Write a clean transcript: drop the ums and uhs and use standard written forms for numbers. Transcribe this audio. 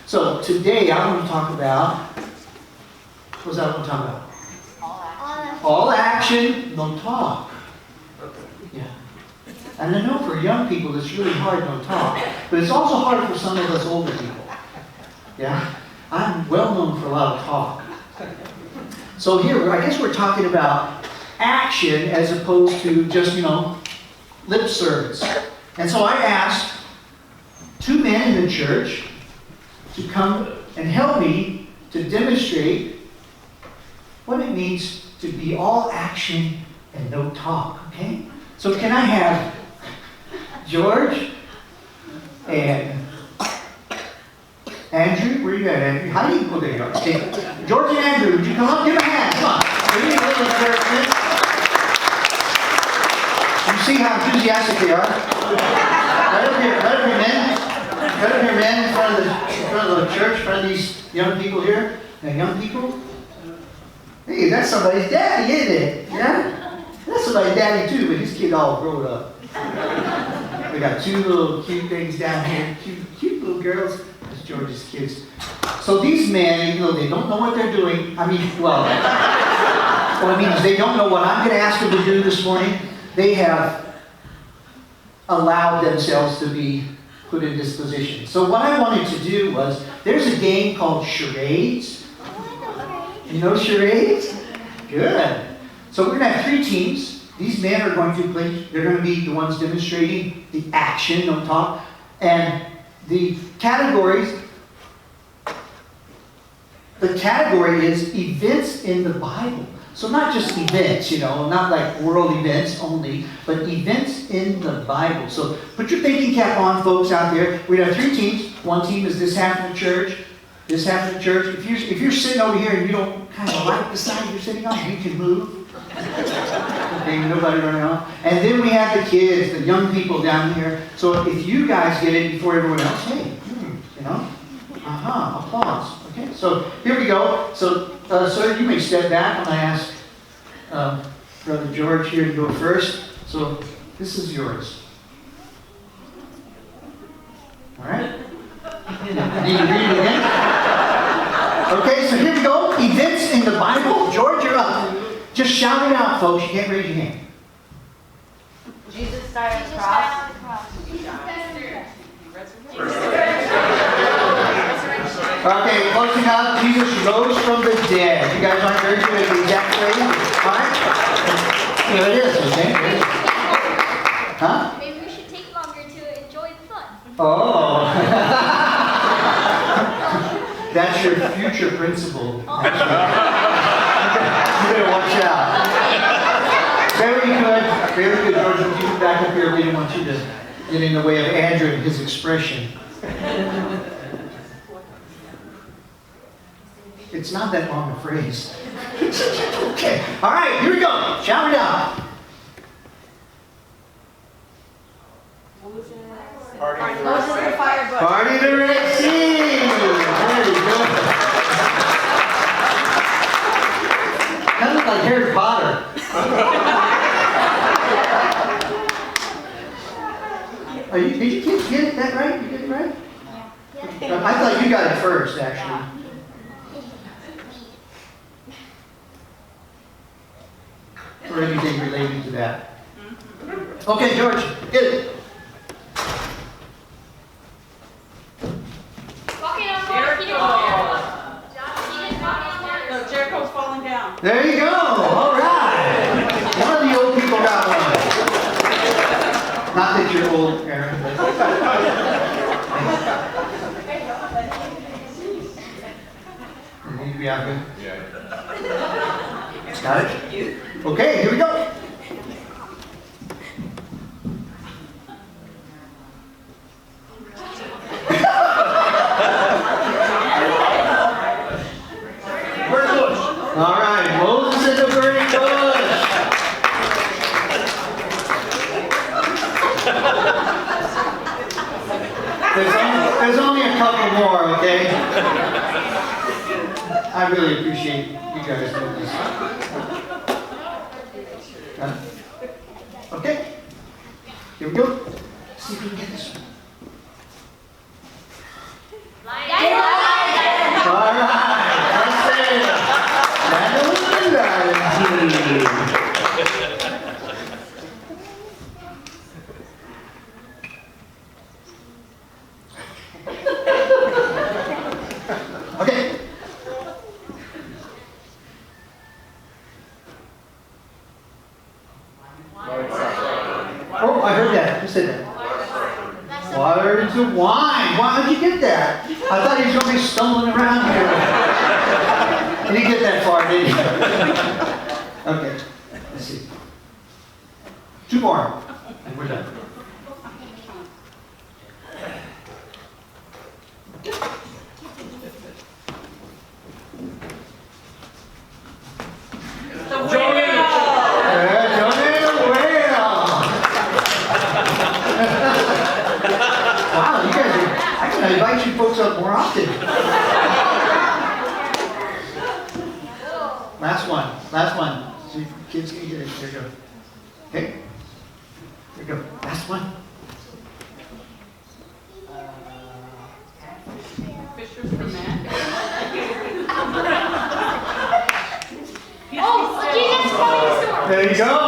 So today I want to talk about, what was I want to talk about? All action, no talk. Yeah. And I know for young people it's really hard, no talk. But it's also hard for some of us older people. Yeah? I'm well known for a lot of talk. So here, I guess we're talking about action as opposed to just, lip service. And so I asked 2 men in the church to come and help me to demonstrate what it means to be all action and no talk, okay? So can I have George and Andrew? Where you at, Andrew? How do you, there you are. Okay. George and Andrew, would you come up? Give a hand, come on. We need a little encouragement. You see how enthusiastic they are? Right up here, men. Right up here, men, in front of the church, in front of these young people here. Now, young people, hey, that's somebody's daddy, isn't it? Yeah? That's somebody's daddy too, but his kid all grown up. We got 2 little cute things down here, cute little girls. That's George's kids. So these men, even though they don't know what they're doing, what I mean is they don't know what I'm going to ask them to do this morning. They have allowed themselves to be put in this position. So what I wanted to do was, there's a game called charades. You know charades? Good. So we're going to have 3 teams. These men are going to play, they're going to be the ones demonstrating the action, no talk. And the category is events in the Bible. So not just events, not like world events only, but events in the Bible. So put your thinking cap on, folks out there. We have 3 teams. 1 team is this half of the church, this half of the church. If you're sitting over here and you don't kind of like the side you're sitting on, you can move. Okay, nobody running off. And then we have the kids, the young people down here. So if you guys get it before everyone else, hey, applause. Okay, so here we go. So, sir, you may step back. I'm going to ask Brother George here to go first. So this is yours. All right? Need to read it again? Okay, so here we go. Events in the Bible. George, you're up. Just shout it out, folks. You can't raise your hand. Jesus died on the cross. Okay, close enough. Jesus rose from the dead. You guys aren't very good at the exact phrase? All right? Here it is, okay? Huh? Maybe we should take longer to enjoy the fun. Oh. That's your future principal. You better watch out. Very good. Very good, George. If you back up here, we didn't want you to get in the way of Andrew and his expression. It's not that long a phrase. Okay. All right, here we go. Shout it out. Moses and the fire bush. Party the Red Sea. Very good. Kind of like Harry Potter. Did you kids get that right? You did it right? Yeah. I thought you got it first, actually. Or anything related to that. Okay, George, get it. Walking on water. No, Jericho's falling down. There you go. All right. One of the old people got one. Not that you're old, Aaron. You need to be out good. Yeah. Got it? Okay, here we go. All right, Moses in the burning bush. There's only a couple more, okay? I really appreciate you guys doing this. Okay, here we go. See if we can get this one. Line water into wine. How'd you get that? I thought he was going to be stumbling around here. He didn't get that far, did he? Okay, let's see. 2 more, and we're done. The whale. Wow, you guys are, I can invite you folks up more often. Last one. So you kids can get it. There you go. Okay? There you go. Last one. Fishers for men. Oh, Jesus Christ. There you go.